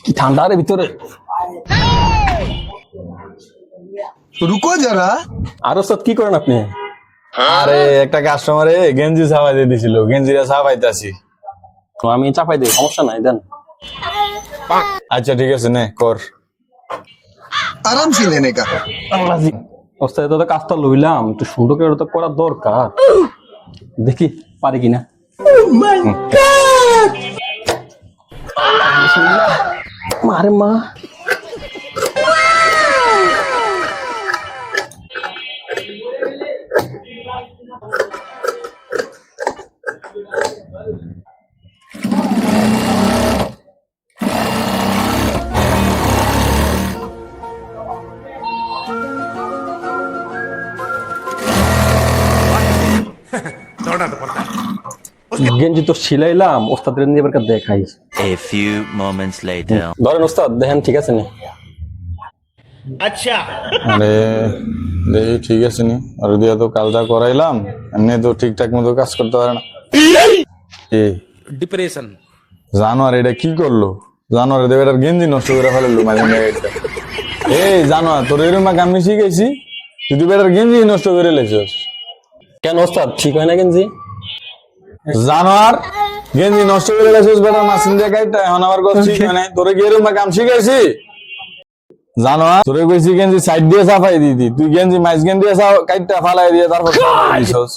কি ঠান্ডা রে ভিতরে। রুকো যারা। আর ওস্তাদ কি করেন আপনি? আরে একটা কাস্টমারে গেঞ্জি ছাপাই দিয়ে দিছিল, গেঞ্জিটা ছাপাইতাছি। তো আমি চাপাই দিই, সমস্যা নাই, দেন। আচ্ছা ঠিক আছে, নে কর। আরাম সে লেনে কা। ওস্তাদ তো কাজটা লইলাম, একটু সুন্দর করে তো করার দরকার, দেখি পারি কিনা। মারে মা, গেঞ্জি তো সিলাইলাম, ওস্তাদের নিয়ে এবার দেখাই। A few moments later. ধরেন ওস্তাদ, দেখেন ঠিক আছে নি? আরে দেখি ঠিক আছে নি, আর দিয়া তো কালটা করাইলাম, এমনি তো ঠিকঠাক মতো কাজ করতে পারে না। ডিপ্রেশন জানোয়ার এটা কি করলো? জানোয়ার দেবের গেঞ্জি নষ্ট করে ফেললো মাঝে মাঝে। এই জানোয়ার, তোর এরকম আমি শিখেছি, তুই বেটার গেঞ্জি নষ্ট করে লেছিস কেন ওস্তাদ, ঠিক হয় না গেঞ্জি? জানোয়ার, গেঞ্জি নষ্ট করে লেছিস বেটার মাসিন দিয়ে কাইটা, এখন আবার কথা ঠিক হয় না। তোরে কি এরকম কাম শিখাইছি? জানোয়ার, তোরে কইছি গেঞ্জি সাইড দিয়ে সাফাই দিতি, তুই গেঞ্জি মাইজ গেঞ্জি দিয়ে কাইটা ফালাই দিয়ে তারপর সাফাই দিছস।